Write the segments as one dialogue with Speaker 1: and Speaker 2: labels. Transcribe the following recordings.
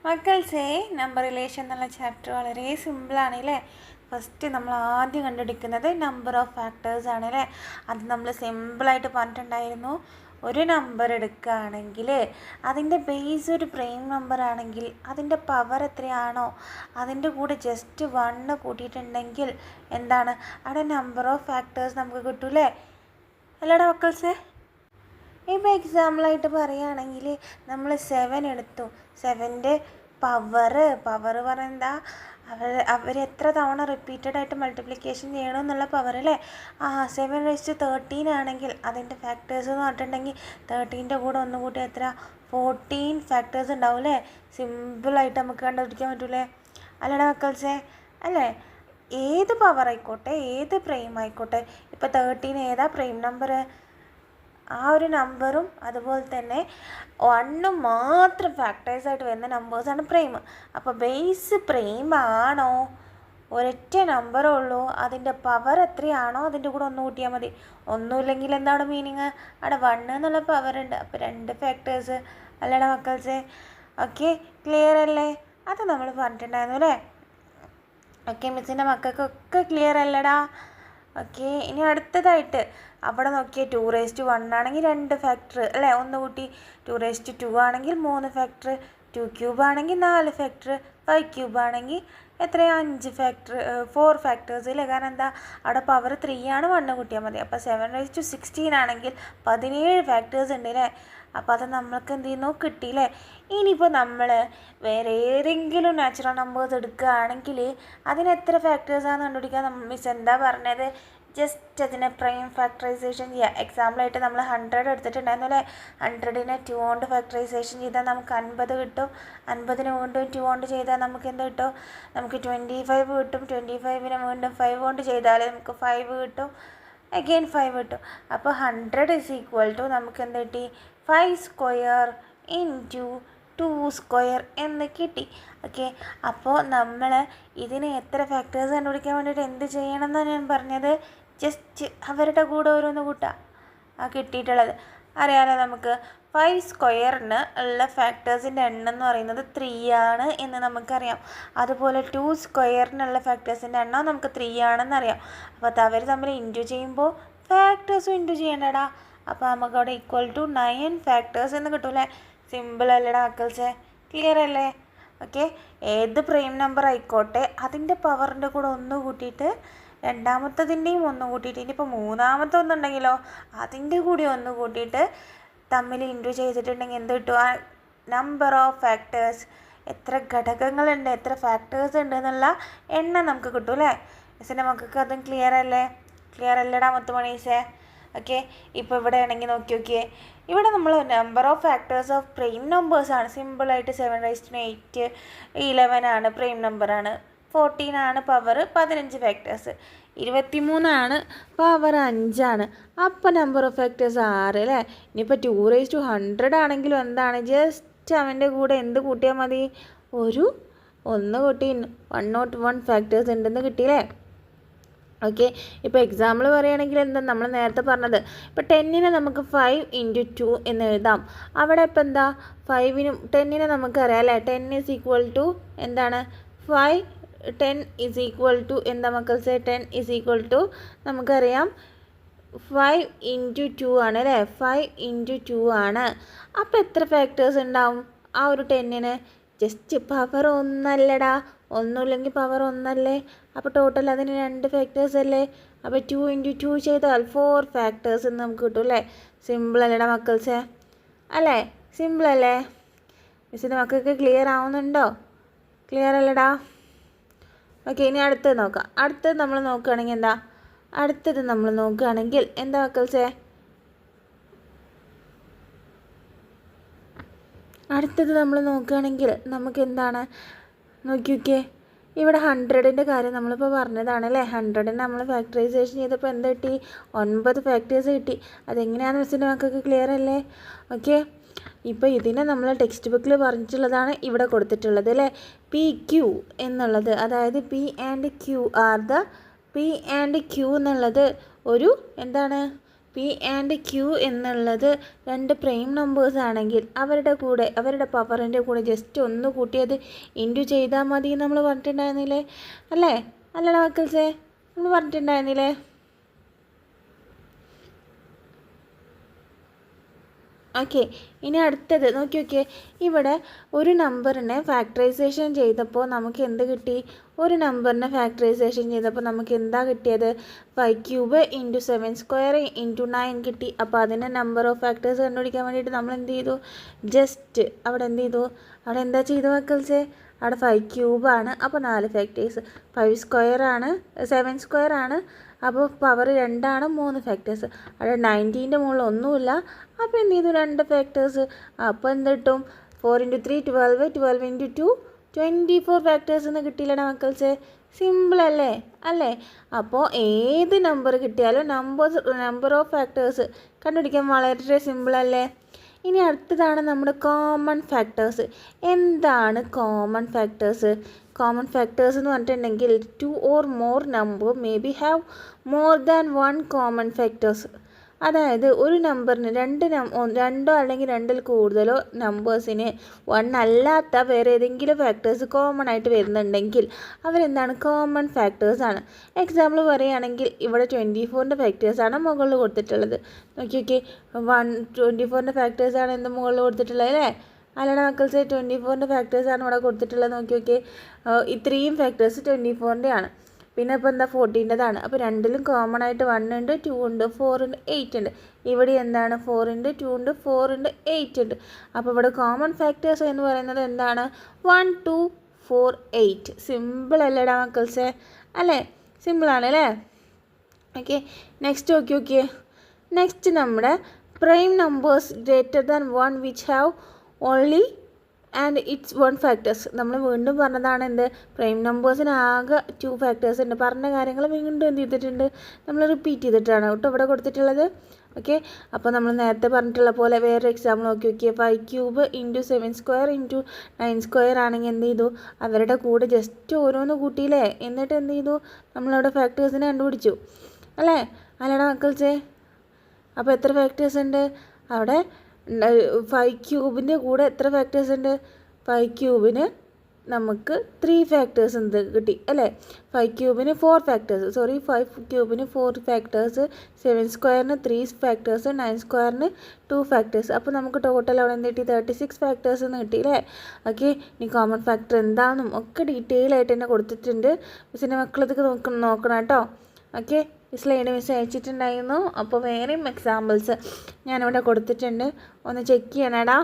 Speaker 1: മക്കൾസേ number relation എന്നുള്ള chapter വളരെ സിമ്പിളാണ് അല്ലേ. ഫസ്റ്റ് നമ്മൾ ആദ്യം കണ്ടുപിടിക്കുന്നത് നമ്പർ ഓഫ് ഫാക്ടേഴ്സ് ആണ് അല്ലേ. അത് നമ്മൾ സിമ്പിളായിട്ട് പറഞ്ഞിട്ടുണ്ടായിരുന്നു. ഒരു നമ്പർ എടുക്കുകയാണെങ്കിൽ അതിൻ്റെ ബേസ് ഒരു പ്രൈം നമ്പർ ആണെങ്കിൽ അതിൻ്റെ പവർ എത്രയാണോ അതിൻ്റെ കൂടെ ജസ്റ്റ് 1 കൂട്ടിയിട്ടുണ്ടെങ്കിൽ എന്താണ് അവിടെ നമ്പർ ഓഫ് ഫാക്ടേഴ്സ് നമുക്ക് കിട്ടൂലേ. അല്ലടാ മക്കൾസേ. ഇപ്പോൾ എക്സാമ്പിളായിട്ട് പറയുകയാണെങ്കിൽ നമ്മൾ 7 എടുത്തു. 7ൻ്റെ പവർ പറയുന്നത് എന്താ, അവരെത്ര തവണ റിപ്പീറ്റഡ് ആയിട്ട് മൾട്ടിപ്ലിക്കേഷൻ ചെയ്യണം എന്നുള്ള പവർ അല്ലേ. 7⁻13 ആണെങ്കിൽ അതിൻ്റെ ഫാക്ടേഴ്സ് എന്ന് പറഞ്ഞിട്ടുണ്ടെങ്കിൽ 13ൻ്റെ കൂടെ ഒന്ന് കൂട്ടി എത്ര 14 ഫാക്ടേഴ്സ് ഉണ്ടാവും അല്ലേ. സിമ്പിളായിട്ട് നമുക്ക് കണ്ടുപിടിക്കാൻ പറ്റൂലേ. അല്ലടാ മക്കൾസേ അല്ലേ. ഏത് പവർ ആയിക്കോട്ടെ, ഏത് പ്രൈം ആയിക്കോട്ടെ, ഇപ്പോൾ 13 ഏതാ പ്രൈം നമ്പർ, ആ ഒരു നമ്പറും അതുപോലെ തന്നെ 1 മാത്രം ഫാക്ടേഴ്സായിട്ട് വരുന്ന നമ്പേഴ്സാണ് പ്രൈം. അപ്പോൾ ബേസ് പ്രൈം ആണോ, ഒരൊറ്റ നമ്പറേ ഉള്ളൂ, അതിൻ്റെ പവർ എത്രയാണോ അതിൻ്റെ കൂടെ 1 കൂട്ടിയാൽ മതി. ഒന്നുമില്ലെങ്കിൽ എന്താണ് മീനിങ്, അവിടെ 1 എന്നുള്ള പവർ ഉണ്ട്. അപ്പോൾ 2 ഫാക്ടേഴ്സ് അല്ലടാ മക്കൾസേ. ഓക്കെ, ക്ലിയർ അല്ലേ. അത് നമ്മൾ പറഞ്ഞിട്ടുണ്ടായിരുന്നു അല്ലേ. ഓക്കെ, മിസ്സിൻ്റെ മക്കൾക്കൊക്കെ ക്ലിയർ അല്ലടാ. ഓക്കെ, ഇനി അടുത്തതായിട്ട് അവിടെ നോക്കിയാൽ 2⁻1 ആണെങ്കിൽ 2 ഫാക്ടർ അല്ലേ, 1 കൂട്ടി. 2⁻2 ആണെങ്കിൽ 3 ഫാക്ടർ, 2 ക്യൂബ് ആണെങ്കിൽ 4 ഫാക്ടർ, 5 ക്യൂബ് ആണെങ്കിൽ എത്രയാണ് 5 ഫാക്ടർ, 4 ഫാക്ടേഴ്സ് അല്ലേ. കാരണം എന്താ അവിടെ പവർ 3 ആണ്, 1 കൂട്ടിയാൽ മതി. അപ്പോൾ 7⁻16 ആണെങ്കിൽ 17 ഫാക്ടേഴ്സ് ഉണ്ട് അല്ലേ. അപ്പോൾ അത് നമ്മൾക്ക് എന്ത് ചെയ്യുന്നു, കിട്ടിയില്ലേ. ഇനിയിപ്പോൾ നമ്മൾ വേറെ ഏതെങ്കിലും നാച്ചുറൽ നമ്പേഴ്സ് എടുക്കുകയാണെങ്കിൽ അതിന് എത്ര ഫാക്ടേഴ്സാണെന്ന് കണ്ടുപിടിക്കാൻ മിസ് എന്താ പറഞ്ഞത്, ജസ്റ്റ് അതിനെ പ്രൈം ഫാക്ടറൈസേഷൻ ചെയ്യുക. എക്സാമ്പിളായിട്ട് നമ്മൾ 100 എടുത്തിട്ടുണ്ടായിരുന്നു അല്ലേ. 100നെ 2 കൊണ്ട് ഫാക്ടറൈസേഷൻ ചെയ്താൽ നമുക്ക് 50 കിട്ടും. 50ന് വീണ്ടും 2 കൊണ്ട് ചെയ്താൽ നമുക്ക് എന്ത് കിട്ടും, നമുക്ക് 25 കിട്ടും. 25നെ വീണ്ടും 5 കൊണ്ട് ചെയ്താൽ നമുക്ക് 5 കിട്ടും. അഗെയിൻ 5 കിട്ടും. അപ്പോൾ 100 നമുക്ക് എന്ത് കിട്ടി, 5 സ്ക്വയർ ഇൻറ്റു 2 സ്ക്വയർ എന്ന് കിട്ടി. ഓക്കെ, അപ്പോൾ നമ്മൾ ഇതിന് എത്ര ഫാക്ടേഴ്സ് കണ്ടുപിടിക്കാൻ വേണ്ടിയിട്ട് എന്ത് ചെയ്യണം എന്നാണ് ഞാൻ പറഞ്ഞത്, ജസ്റ്റ് അവരുടെ കൂടെ ഓരോന്ന് കൂട്ടാം. കിട്ടിയിട്ടുള്ളത് അറിയാലോ നമുക്ക്. 5 സ്ക്വയറിന് ഉള്ള ഫാക്ടേഴ്സിൻ്റെ എണ്ണം എന്ന് പറയുന്നത് 3 ആണ് എന്ന് നമുക്കറിയാം. അതുപോലെ 2 സ്ക്വയറിനുള്ള ഫാക്ടേഴ്സിൻ്റെ എണ്ണം നമുക്ക് 3 ആണെന്നറിയാം. അപ്പോൾ അത് അവർ തമ്മിൽ ഇൻറ്റു ചെയ്യുമ്പോൾ ഫാക്ടേഴ്സും ഇൻറ്റു ചെയ്യേണ്ടടാ. അപ്പോൾ നമുക്ക് അവിടെ = 9 ഫാക്ടേഴ്സ് എന്ന് കിട്ടൂലേ. സിമ്പിൾ അല്ലേടാ മക്കൾസേ, ക്ലിയർ അല്ലേ. ഓക്കെ, ഏത് പ്രൈം നമ്പർ ആയിക്കോട്ടെ അതിൻ്റെ പവറിൻ്റെ കൂടെ 1 കൂട്ടിയിട്ട് രണ്ടാമത്തതിൻ്റെയും 1 കൂട്ടിയിട്ട്, ഇനിയിപ്പോൾ മൂന്നാമത്തെ ഒന്നുണ്ടെങ്കിലോ അതിൻ്റെ കൂടി 1 കൂട്ടിയിട്ട് തമ്മിൽ ഇൻറ്റു ചെയ്തിട്ടുണ്ടെങ്കിൽ എന്ത് കിട്ടും, ആ നമ്പർ ഓഫ് ഫാക്ടേഴ്സ്, എത്ര ഘടകങ്ങളുണ്ട്, എത്ര ഫാക്ടേഴ്സ് ഉണ്ട് എന്നുള്ള എണ്ണം നമുക്ക് കിട്ടും അല്ലേ. മിസ്സിൻ്റെ മക്കൾക്ക് അതും ക്ലിയർ അല്ലേ. ക്ലിയർ അല്ലേടാ മുത്തുമണീസേ. ഓക്കെ, ഇപ്പോൾ ഇവിടെ ആണെങ്കിൽ നോക്കിയേ, ഇവിടെ നമ്മൾ number of factors of prime നമ്പേഴ്സാണ്. സിമ്പിളായിട്ട് 7⁻8 11 ആണ് പ്രൈം നമ്പറാണ്. 14 ആണ് പവർ 15 ഫാക്ടേഴ്സ്. 23 ആണ് പവർ 5 ആണ്. അപ്പോൾ നമ്പർ ഓഫ് ഫാക്ടേഴ്സ് 6 അല്ലേ. ഇനിയിപ്പോൾ 2⁻100 ആണെങ്കിലും എന്താണ്, ജസ്റ്റ് അവൻ്റെ കൂടെ എന്ത് കൂട്ടിയാൽ മതി, ഒരു 1 കൂട്ടി 101 ഫാക്ടേഴ്സ് ഉണ്ടെന്ന് കിട്ടിയില്ലേ. ഓക്കെ, ഇപ്പോൾ എക്സാമ്പിൾ പറയുകയാണെങ്കിൽ എന്താ നമ്മൾ നേരത്തെ പറഞ്ഞത്, ഇപ്പോൾ 10നെ നമുക്ക് 5 × 2 എന്ന് എഴുതാം. അവിടെ ഇപ്പോൾ എന്താ 5നും 10നെ നമുക്കറിയാം അല്ലേ. 10 എന്താണ് 5, 10 എന്താ മക്കൾസേ, 10 നമുക്കറിയാം 5 × 2 ആണ് അല്ലേ. 5 × 2 ആണ്. അപ്പോൾ എത്ര ഫാക്ടേഴ്സ് ഉണ്ടാവും ആ ഒരു 10ന്, ജസ്റ്റ് പവർ 1 അല്ലടാ, ഒന്നുമില്ലെങ്കിൽ പവർ 1 അല്ലേ. അപ്പോൾ ടോട്ടൽ അതിന് 2 ഫാക്ടേഴ്സ് അല്ലേ. അപ്പോൾ 2 × 2 ചെയ്താൽ 4 ഫാക്ടേഴ്സ് എന്ന് നമുക്ക് കിട്ടും അല്ലേ. സിമ്പിൾ അല്ലേടാ മക്കൾസേ അല്ലേ. സിമ്പിൾ അല്ലേ. മിസ്സിൻ്റെ മക്കൾക്ക് ക്ലിയർ ആവുന്നുണ്ടോ, ക്ലിയർ അല്ലടാ. ഓക്കെ, ഇനി അടുത്തത് നോക്കാം. അടുത്തത് നമ്മൾ നോക്കുകയാണെങ്കിൽ എന്താ മക്കൾസേ, അടുത്തത് നമ്മൾ നോക്കുകയാണെങ്കിൽ നമുക്ക് എന്താണ് നോക്കിയൊക്കെ, ഇവിടെ 100ൻ്റെ കാര്യം നമ്മളിപ്പോൾ പറഞ്ഞതാണ് അല്ലേ. 100നെ നമ്മൾ ഫാക്ടറൈസേഷൻ ചെയ്തപ്പോൾ എന്ത് കിട്ടി, 9 ഫാക്ടേഴ്സ് കിട്ടി. അതെങ്ങനെയാണെന്ന് മിസ്സിൻ്റെ മക്കൾക്ക് ക്ലിയർ അല്ലേ. ഓക്കെ, ഇപ്പോൾ ഇതിനെ നമ്മൾ ടെക്സ്റ്റ് ബുക്കിൽ പറഞ്ഞിട്ടുള്ളതാണ് ഇവിടെ കൊടുത്തിട്ടുള്ളത് അല്ലേ. PQ എന്നുള്ളത്, അതായത് P and Q എന്നുള്ളത് ഒരു എന്താണ്, പി ആൻഡ് ക്യൂ എന്നുള്ളത് രണ്ട് പ്രൈം നമ്പേഴ്സ് ആണെങ്കിൽ അവരുടെ പവറിൻ്റെ കൂടെ ജസ്റ്റ് ഒന്ന് കൂട്ടിയത് ഇൻറ്റു ചെയ്താൽ മതി നമ്മൾ പറഞ്ഞിട്ടുണ്ടായിരുന്നില്ലേ? അല്ലേ? അല്ലടാ മക്കൾസേ, നമ്മൾ പറഞ്ഞിട്ടുണ്ടായിരുന്നില്ലേ? ഓക്കെ, ഇനി അടുത്തത് നോക്കി. ഇവിടെ ഒരു നമ്പറിനെ ഫാക്ടറൈസേഷൻ ചെയ്തപ്പോൾ നമുക്ക് എന്ത് കിട്ടി? ഒരു നമ്പറിനെ ഫാക്ടറൈസേഷൻ ചെയ്തപ്പോൾ നമുക്ക് എന്താ കിട്ടിയത്? 5³ × 7² × 9 കിട്ടി. അപ്പോൾ അതിൻ്റെ നമ്പർ ഓഫ് ഫാക്ടേഴ്സ് കണ്ടുപിടിക്കാൻ വേണ്ടിയിട്ട് നമ്മൾ എന്ത് ചെയ്തു? ജസ്റ്റ് അവിടെ എന്താ ചെയ്തു മക്കൾസേ? അവിടെ 5³ ആണ്, അപ്പോൾ 4 ഫാക്ടേഴ്സ്. 5² ആണ്, 7² ആണ്, അപ്പോൾ പവർ 2 ആണ്, 3 ഫാക്ടേഴ്സ്. അവിടെ 90ൻ്റെ മുകളിൽ ഒന്നുമില്ല, അപ്പോൾ എന്ത് ചെയ്തു? 2 ഫാക്ടേഴ്സ്. അപ്പോൾ എന്ത് കിട്ടും? 4 × 3 12, 12 × 2 24 ഫാക്ടേഴ്സ് എന്ന് കിട്ടിയില്ലടാ മക്കൾസേ. സിമ്പിൾ അല്ലേ? അപ്പോൾ ഏത് നമ്പർ കിട്ടിയാലും നമ്പർ ഓഫ് ഫാക്ടേഴ്സ് കണ്ടുപിടിക്കാൻ വളരെ സിമ്പിൾ അല്ലേ? ഇനി അടുത്തതാണ് നമ്മുടെ കോമൺ ഫാക്ടേഴ്സ്. എന്താണ് കോമൺ ഫാക്ടേഴ്സ്? കോമൺ ഫാക്ടേഴ്സ് എന്ന് പറഞ്ഞിട്ടുണ്ടെങ്കിൽ 2 or more number maybe have more than 1 common factors. അതായത് ഒരു നമ്പറിന് രണ്ടോ അല്ലെങ്കിൽ രണ്ടിൽ കൂടുതലോ നമ്പേഴ്സിന് 1 അല്ലാത്ത വേറെ ഏതെങ്കിലും ഫാക്ടേഴ്സ് കോമൺ ആയിട്ട് വരുന്നുണ്ടെങ്കിൽ അവരെന്താണ്? കോമൺ ഫാക്ടേഴ്സാണ്. എക്സാമ്പിൾ പറയുകയാണെങ്കിൽ ഇവിടെ 24ൻ്റെ ഫാക്ടേഴ്സാണ് മുകളിൽ കൊടുത്തിട്ടുള്ളത്. നോക്കി 24ൻ്റെ ഫാക്ടേഴ്സാണ് എന്ത് മുകളിൽ കൊടുത്തിട്ടുള്ളത് അല്ലേ? അല്ലടാ മക്കൾസേ, 24ൻ്റെ ഫാക്ടേഴ്സാണ് ഇവിടെ കൊടുത്തിട്ടുള്ളത്. നോക്കി ഇത്രയും ഫാക്ടേഴ്സ് 24ൻ്റെ ആണ്. പിന്നെ ഇപ്പോൾ എന്താ 14ൻ്റെതാണ്. അപ്പോൾ രണ്ടിലും കോമൺ ആയിട്ട് 1 ഉണ്ട്, 2 ഉണ്ട്, 4 ഉണ്ട്, 8 ഉണ്ട്. ഇവിടെ എന്താണ്? 4 ഉണ്ട്, 2 ഉണ്ട്, 4 ഉണ്ട്, 8 ഉണ്ട്. അപ്പോൾ ഇവിടെ കോമൺ ഫാക്ടേഴ്സ് എന്ന് പറയുന്നത് എന്താണ്? 1, 2, 4, 8. സിമ്പിൾ അല്ലേടാ മക്കൾസേ? അല്ലേ? സിമ്പിളാണ് അല്ലേ? ഓക്കെ, നെക്സ്റ്റ് നോക്കിയേ. നെക്സ്റ്റ് നമ്മുടെ prime numbers greater than 1 which have only and it's 1 factors. നമ്മൾ വീണ്ടും പറഞ്ഞതാണ് എന്ത്? പ്രൈം നമ്പേഴ്സിന് ആകെ 2 ഫാക്ടേഴ്സ് ഉണ്ട്. പറഞ്ഞ കാര്യങ്ങൾ വീണ്ടും എന്ത് ചെയ്തിട്ടുണ്ട്? നമ്മൾ റിപ്പീറ്റ് ചെയ്തിട്ടാണ് കേട്ടോ ഇവിടെ കൊടുത്തിട്ടുള്ളത്. ഓക്കെ, അപ്പോൾ നമ്മൾ നേരത്തെ പറഞ്ഞിട്ടുള്ള പോലെ വേറെ എക്സാമ്പിൾ നോക്കിയേ. 5³ × 7² × 9² ആണെങ്കിൽ എന്ത് ചെയ്തു? അവരുടെ കൂടെ ജസ്റ്റ് ഓരോന്ന് കൂട്ടിയില്ലേ? എന്നിട്ട് എന്ത് ചെയ്തു? നമ്മളവിടെ ഫാക്ടേഴ്സിനെ കണ്ടുപിടിച്ചു അല്ലേ? അല്ലടാ മക്കൾസേ, അപ്പോൾ എത്ര ഫാക്ടേഴ്സ് ഉണ്ട് അവിടെ? 5³ കൂടെ എത്ര ഫാക്ടേഴ്സ് ഉണ്ട്? 5³ നമുക്ക് 3 ഫാക്ടേഴ്സ് എന്ത് കിട്ടി അല്ലേ? 5³ 4 ഫാക്ടേഴ്സ്, 5³ 4 ഫാക്ടേഴ്സ്, 7² 3 ഫാക്ടേഴ്സ്, 9² 2 ഫാക്ടേഴ്സ്. അപ്പോൾ നമുക്ക് ടോട്ടൽ അവിടെ എന്ത് കിട്ടി? 36 ഫാക്ടേഴ്സ് എന്ന് കിട്ടി അല്ലേ? ഓക്കെ, ഇനി കോമൺ ഫാക്ടർ എന്താണെന്നും ഒക്കെ ഡീറ്റെയിൽ ആയിട്ട് തന്നെ കൊടുത്തിട്ടുണ്ട്. മിസ്സിൻ്റെ മക്കളതൊക്കെ നോക്കണം കേട്ടോ. ഓക്കെ, സ്ലൈഡ് മിസ് അയച്ചിട്ടുണ്ടായിരുന്നു. അപ്പോൾ വേറെയും എക്സാമ്പിൾസ് ഞാനിവിടെ കൊടുത്തിട്ടുണ്ട്, ഒന്ന് ചെക്ക് ചെയ്യണടാ.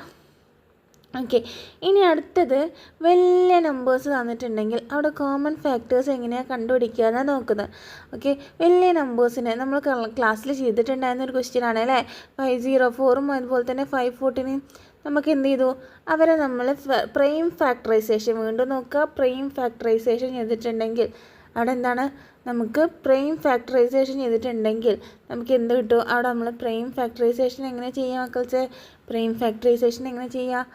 Speaker 1: ഓക്കെ, ഇനി അടുത്തത് വലിയ നമ്പേഴ്സ് തന്നിട്ടുണ്ടെങ്കിൽ അവിടെ കോമൺ ഫാക്ടേഴ്സ് എങ്ങനെയാണ് കണ്ടുപിടിക്കുക എന്നാണ് നോക്കുന്നത്. ഓക്കെ, വലിയ നമ്പേഴ്സിന് നമ്മൾ ക്ലാസ്സിൽ ചെയ്തിട്ടുണ്ടായിരുന്ന ഒരു ക്വസ്റ്റ്യൻ ആണ് അല്ലേ? 504ഉം അതുപോലെ തന്നെ 514 നമുക്ക് എന്ത് ചെയ്തു? അവരെ നമ്മൾ പ്രൈം ഫാക്ടറൈസേഷൻ വീണ്ടും നോക്കുക. പ്രൈം ഫാക്ടറൈസേഷൻ ചെയ്തിട്ടുണ്ടെങ്കിൽ അവിടെ എന്താണ്? നമുക്ക് പ്രൈം ഫാക്ടറൈസേഷൻ ചെയ്തിട്ടുണ്ടെങ്കിൽ നമുക്ക് എന്ത് കിട്ടും? അവിടെ നമ്മൾ പ്രൈം ഫാക്ടറൈസേഷൻ എങ്ങനെ ചെയ്യാം മക്കൾസേ? പ്രൈം ഫാക്ടറൈസേഷൻ എങ്ങനെ ചെയ്യാം?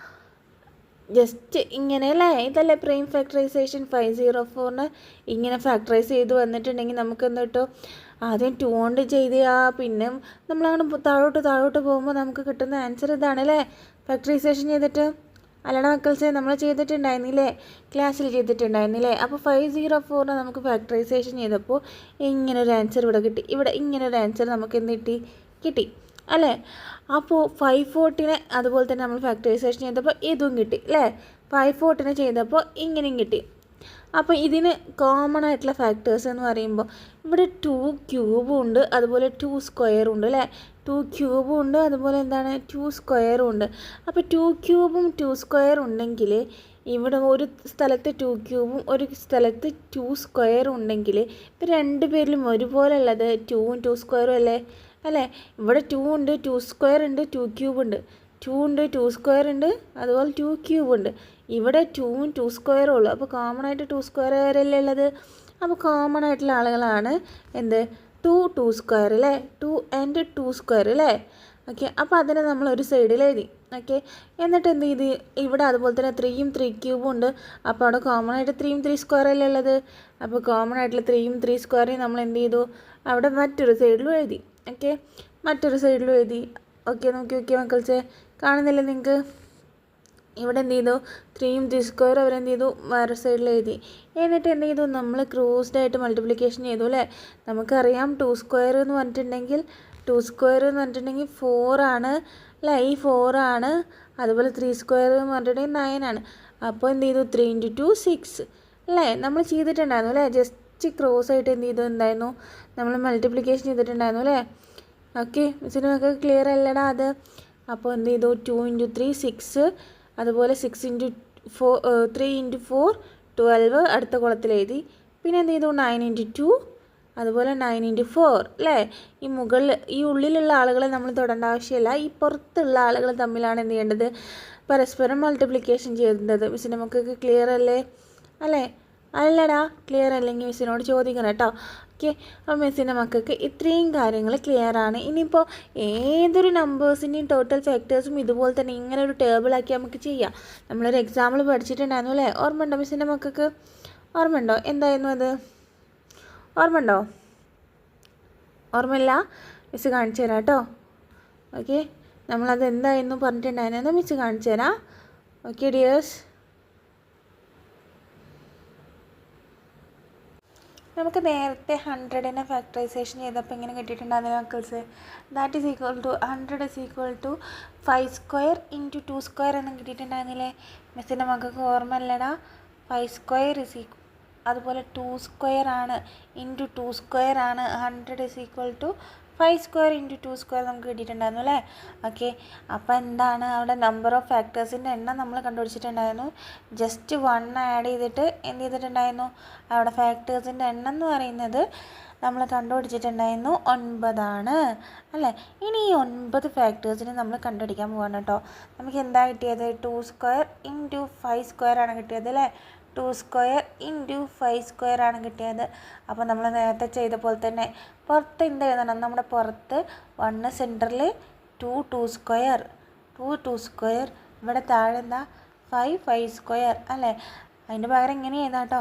Speaker 1: ജസ്റ്റ് ഇങ്ങനെ അല്ലേ? ഇതല്ലേ പ്രൈം ഫാക്ടറൈസേഷൻ? 504നെ ഇങ്ങനെ ഫാക്ടറൈസ് ചെയ്ത് വന്നിട്ടുണ്ടെങ്കിൽ നമുക്ക് എന്ത് കിട്ടും? ആദ്യം 2 കൊണ്ട് ചെയ്താ പിന്നെ നമ്മളങ്ങനെ താഴോട്ട് പോകുമ്പോൾ നമുക്ക് കിട്ടുന്ന ആൻസർ ഇതാണ് അല്ലേ? ഫാക്ടറൈസേഷൻ ചെയ്തിട്ട് അല്ലടാ മക്കൾസേ, നമ്മൾ ചെയ്തിട്ടുണ്ടായിരുന്നില്ലേ? ക്ലാസ്സിൽ ചെയ്തിട്ടുണ്ടായിരുന്നില്ലേ? അപ്പോൾ 504നെ നമുക്ക് ഫാക്ടറൈസേഷൻ ചെയ്തപ്പോൾ ഇങ്ങനൊരു ആൻസർ ഇവിടെ കിട്ടി. ഇവിടെ ഇങ്ങനൊരു ആൻസർ നമുക്ക് എന്ത് കിട്ടി അല്ലേ? അപ്പോൾ 514നെ അതുപോലെ തന്നെ നമ്മൾ ഫാക്ടറൈസേഷൻ ചെയ്തപ്പോൾ ഇതും കിട്ടി അല്ലേ? 514നെ ചെയ്തപ്പോൾ ഇങ്ങനെയും കിട്ടി. അപ്പോൾ ഇതിന് കോമൺ ആയിട്ടുള്ള ഫാക്ടേഴ്സ് എന്ന് പറയുമ്പോൾ ഇവിടെ 2³ ഉണ്ട്, അതുപോലെ 2² ഉണ്ട് അല്ലേ? 2³ ഉണ്ട്, അതുപോലെ എന്താണ് 2² ഉണ്ട്. അപ്പോൾ 2³ 2² ഉണ്ടെങ്കിൽ ഇവിടെ ഒരു സ്ഥലത്ത് 2³ ഒരു സ്ഥലത്ത് 2² ഉണ്ടെങ്കിൽ ഇപ്പോൾ രണ്ടുപേരിലും ഒരുപോലെ ഉള്ളത് 2ഉം 2² അല്ലേ? ഇവിടെ 2 ഉണ്ട്, 2² ഉണ്ട്, 2³ ഉണ്ട്. 2 ഉണ്ട്, 2² ഉണ്ട്, അതുപോലെ 2³ ഉണ്ട്. ഇവിടെ 2ഉം 2² ഉള്ളൂ. അപ്പോൾ കോമൺ ആയിട്ട് 2² വരെയല്ലേ ഉള്ളത്? അപ്പോൾ കോമൺ ആയിട്ടുള്ള ആളുകളാണ് എന്ത്? 2² അല്ലേ? 2 and 2² അല്ലേ? ഓക്കെ, അപ്പോൾ അതിനെ നമ്മൾ ഒരു സൈഡിൽ എഴുതി. ഓക്കെ, എന്നിട്ട് എന്ത് ചെയ്ത്? ഇവിടെ അതുപോലെ തന്നെ 3ഉം 3³ ഉണ്ട്. അപ്പോൾ അവിടെ കോമൺ ആയിട്ട് 3ഉം 3² അല്ലേ ഉള്ളത്? അപ്പോൾ കോമൺ ആയിട്ടുള്ള 3ഉം 3² നമ്മൾ എന്ത് ചെയ്തു? അവിടെ മറ്റൊരു സൈഡിലും എഴുതി. ഓക്കെ, മറ്റൊരു സൈഡിലും എഴുതി. ഓക്കെ, നോക്കി മക്കൾസേ, കാണുന്നില്ലേ നിങ്ങൾക്ക്? ഇവിടെ എന്ത് ചെയ്തു, 3യും 3² അവരെന്ത് ചെയ്തു, വേറെ സൈഡിൽ എഴുതി. എന്നിട്ട് എന്ത് ചെയ്തു, നമ്മൾ ക്രോസ്ഡ് ആയിട്ട് മൾട്ടിപ്ലിക്കേഷൻ ചെയ്തു അല്ലേ. നമുക്കറിയാം 2² എന്ന് പറഞ്ഞിട്ടുണ്ടെങ്കിൽ 4 ആണ് അല്ലേ, ഈ 4 ആണ്. അതുപോലെ 3² എന്ന് പറഞ്ഞിട്ടുണ്ടെങ്കിൽ 9 ആണ്. അപ്പോൾ എന്ത് ചെയ്തു, 3 × 2 6 അല്ലേ, നമ്മൾ ചെയ്തിട്ടുണ്ടായിരുന്നു അല്ലേ. ജസ്റ്റ് ക്രോസ് ആയിട്ട് എന്ത് ചെയ്തു ഉണ്ടായിരുന്നു, നമ്മൾ മൾട്ടിപ്ലിക്കേഷൻ ചെയ്തിട്ടുണ്ടായിരുന്നു അല്ലേ. ഓക്കെ, മിസ്സിന് നമുക്ക് ക്ലിയർ അല്ലടാ അത്. അപ്പോൾ എന്ത് ചെയ്തു, 2 × 3 6, അതുപോലെ 6 × 3 × 4 12 അടുത്ത കുളത്തിൽ എഴുതി. പിന്നെ എന്ത് ചെയ്തു, 9 × 2, അതുപോലെ 9 × 4 അല്ലേ. ഈ മുകളിൽ ഈ ഉള്ളിലുള്ള ആളുകളെ നമ്മൾ തൊടേണ്ട ആവശ്യമില്ല. ഈ പുറത്തുള്ള ആളുകൾ തമ്മിലാണ് എന്ത് ചെയ്യേണ്ടത്, പരസ്പരം മൾട്ടിപ്ലിക്കേഷൻ ചെയ്യേണ്ടത്. മിസ്സിന് നമുക്കൊക്കെ ക്ലിയർ അല്ലേ? അല്ലടാ, ക്ലിയർ അല്ലെങ്കിൽ മിസ്സിനോട് ചോദിക്കണം കേട്ടോ. ഓക്കെ, അപ്പോൾ മിസ്സിൻ്റെ മക്കൾക്ക് ഇത്രയും കാര്യങ്ങൾ ക്ലിയർ ആണ്. ഇനിയിപ്പോൾ ഏതൊരു നമ്പേഴ്സിൻ്റെയും ടോട്ടൽ ഫാക്ടേഴ്സും ഇതുപോലെ തന്നെ ഇങ്ങനെ ഒരു ടേബിളാക്കി നമുക്ക് ചെയ്യാം. നമ്മളൊരു എക്സാമ്പിൾ പഠിച്ചിട്ടുണ്ടായിരുന്നു അല്ലേ, ഓർമ്മയുണ്ടോ മിസ്സിൻ്റെ മക്കൾക്ക്? ഓർമ്മയുണ്ടോ? എന്തായിരുന്നു അത്? ഓർമ്മയുണ്ടോ? ഓർമ്മയില്ല? മിസ്സ് കാണിച്ചു തരാം കേട്ടോ. ഓക്കെ, നമ്മളത് എന്തായിരുന്നു പറഞ്ഞിട്ടുണ്ടായിരുന്നു മിസ്സ് കാണിച്ചു തരാം. ഓക്കെ ഡിയേഴ്സ്, നമുക്ക് നേരത്തെ 100നെ ഫാക്ടറൈസേഷൻ ചെയ്തപ്പോൾ ഇങ്ങനെ കിട്ടിയിട്ടുണ്ടായിരുന്നു മക്കൾസ്. ദാറ്റ് ഈസ് ഈക്വൽ ടു 100 = 5² × 2² എന്ന് കിട്ടിയിട്ടുണ്ടായിരുന്നില്ലേ. മിസ്സിൻ്റെ മക്കൾക്ക് ഓർമ്മയില്ലടാ. 5² അതുപോലെ 2² ആണ്, × 2² ആണ്. 100 = 5² × 2² നമുക്ക് കിട്ടിയിട്ടുണ്ടായിരുന്നു അല്ലേ. ഓക്കെ, അപ്പോൾ എന്താണ് അവിടെ നമ്പർ ഓഫ് ഫാക്ടേഴ്സിൻ്റെ എണ്ണം നമ്മൾ കണ്ടുപിടിച്ചിട്ടുണ്ടായിരുന്നു. ജസ്റ്റ് 1 ആഡ് ചെയ്തിട്ട് എന്ത് ചെയ്തിട്ടുണ്ടായിരുന്നു, അവിടെ ഫാക്ടേഴ്സിൻ്റെ എണ്ണം എന്ന് പറയുന്നത് നമ്മൾ കണ്ടുപിടിച്ചിട്ടുണ്ടായിരുന്നു 9 ആണ് അല്ലേ. ഇനി ഈ 9 ഫാക്ടേഴ്സിന് നമ്മൾ കണ്ടുപിടിക്കാൻ പോവാണ് കേട്ടോ. നമുക്ക് എന്താ കിട്ടിയത്, 2² × 5² ആണ് കിട്ടിയത് അല്ലേ. 2² × 5² ആണ് കിട്ടിയത്. അപ്പോൾ നമ്മൾ നേരത്തെ ചെയ്ത പോലെ തന്നെ പുറത്ത് എന്ത് എഴുതണം, നമ്മുടെ പുറത്ത് 1 സെൻറ്ററിൽ 2 2², ഇവിടെ താഴെ എന്താ 5² അല്ലേ. അതിൻ്റെ പകരം ഇങ്ങനെ എഴുതാം കേട്ടോ.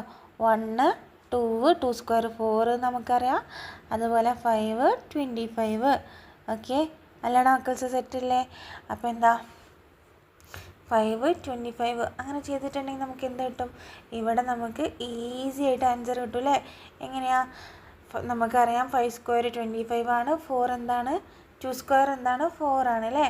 Speaker 1: 1 2 2² 4 നമുക്കറിയാം. അതുപോലെ 5 25. ഓക്കെ അല്ലടാ മക്കൾസ്, സെറ്റല്ലേ? അപ്പോൾ എന്താ 5 25 അങ്ങനെ ചെയ്തിട്ടുണ്ടെങ്കിൽ നമുക്ക് എന്ത് കിട്ടും, ഇവിടെ നമുക്ക് ഈസി ആയിട്ട് ആൻസർ കിട്ടും അല്ലേ. എങ്ങനെയാണ്, നമുക്കറിയാം 5² 25 ആണ്. 4 എന്താണ്, 2² എന്താണ്, 4 ആണ് അല്ലേ.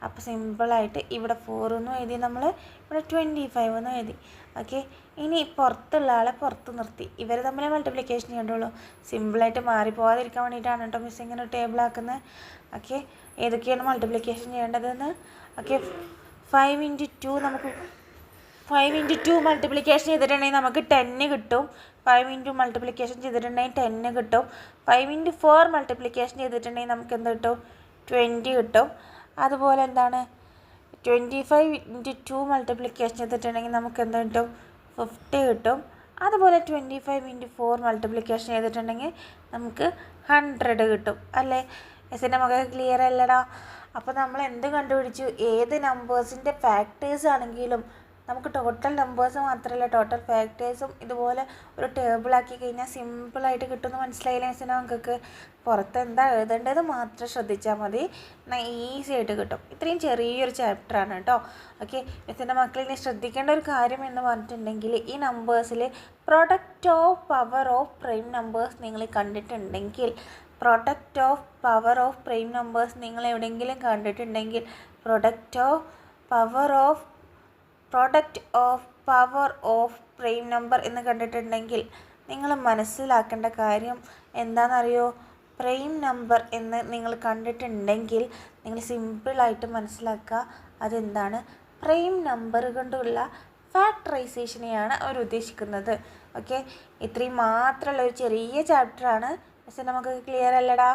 Speaker 1: അപ്പോൾ സിമ്പിളായിട്ട് ഇവിടെ 4 എന്നും എഴുതി, നമ്മൾ ഇവിടെ 25 എന്നും എഴുതി. ഓക്കെ, ഇനി പുറത്തുള്ള ആളെ പുറത്ത് നിർത്തി ഇവർ തമ്മിൽ മൾട്ടിപ്ലിക്കേഷൻ ചെയ്യേണ്ടുള്ളൂ. സിമ്പിളായിട്ട് മാറിപ്പോകാതിരിക്കാൻ വേണ്ടിയിട്ടാണ് കേട്ടോ മിസ് ഇങ്ങനെ ടേബിൾ ആക്കുന്നത്. ഓക്കെ, ഏതൊക്കെയാണ് മൾട്ടിപ്ലിക്കേഷൻ ചെയ്യേണ്ടതെന്ന്. ഓക്കെ, 5 × 2 നമുക്ക് 5 × 2 മൾട്ടിപ്ലിക്കേഷൻ ചെയ്തിട്ടുണ്ടെങ്കിൽ നമുക്ക് 10 കിട്ടും. 5 × മൾട്ടിപ്ലിക്കേഷൻ ചെയ്തിട്ടുണ്ടെങ്കിൽ 10 കിട്ടും. 5 × 4 മൾട്ടിപ്ലിക്കേഷൻ ചെയ്തിട്ടുണ്ടെങ്കിൽ നമുക്ക് എന്ത് കിട്ടും, 20 കിട്ടും. അതുപോലെ എന്താണ് 25 × 2 മൾട്ടിപ്ലിക്കേഷൻ ചെയ്തിട്ടുണ്ടെങ്കിൽ നമുക്ക് എന്ത് കിട്ടും, 50 കിട്ടും. അതുപോലെ 25 × 4 മൾട്ടിപ്ലിക്കേഷൻ ചെയ്തിട്ടുണ്ടെങ്കിൽ നമുക്ക് 100 കിട്ടും അല്ലേ. എസിൻ്റെ മകൾക്ക് ക്ലിയർ അല്ലടാ. അപ്പോൾ നമ്മൾ എന്ത് കണ്ടുപിടിച്ചു, ഏത് നമ്പേഴ്സിൻ്റെ ഫാക്ടേഴ്സ് ആണെങ്കിലും നമുക്ക് ടോട്ടൽ നമ്പേഴ്സ് മാത്രമല്ല ടോട്ടൽ ഫാക്ടേഴ്സും ഇതുപോലെ ഒരു ടേബിളാക്കി കഴിഞ്ഞാൽ സിമ്പിളായിട്ട് കിട്ടുമെന്ന് മനസ്സിലായില്ലേ മിസ്സിന്? നമുക്ക് പുറത്ത് എന്താ എഴുതേണ്ടത് മാത്രം ശ്രദ്ധിച്ചാൽ മതി, ഈസി ആയിട്ട് കിട്ടും. ഇത്രയും ചെറിയൊരു ചാപ്റ്ററാണ് കേട്ടോ. ഓക്കെ, മിസ്സിൻ്റെ മക്കളിനെ ശ്രദ്ധിക്കേണ്ട ഒരു കാര്യം എന്ന് പറഞ്ഞിട്ടുണ്ടെങ്കിൽ ഈ നമ്പേഴ്സിൽ product of power of prime numbers നിങ്ങൾ കണ്ടിട്ടുണ്ടെങ്കിൽ, product of power of prime numbers നിങ്ങൾ എവിടെയെങ്കിലും കണ്ടിട്ടുണ്ടെങ്കിൽ, product of power of prime number എന്ന് കണ്ടിട്ടുണ്ടെങ്കിൽ നിങ്ങൾ മനസ്സിലാക്കേണ്ട കാര്യം എന്താണെന്നറിയോ? പ്രൈം നമ്പർ എന്ന് നിങ്ങൾ കണ്ടിട്ടുണ്ടെങ്കിൽ നിങ്ങൾ സിമ്പിളായിട്ട് മനസ്സിലാക്കുക അതെന്താണ്, പ്രൈം നമ്പർ കൊണ്ടുള്ള ഫാക്ടറൈസേഷനെയാണ് അവർ ഉദ്ദേശിക്കുന്നത്. ഓക്കെ, ഇത്രയും മാത്രമുള്ള ഒരു ചെറിയ ചാപ്റ്ററാണ്. മിസ് നമുക്ക് ക്ലിയർ അല്ലടാ?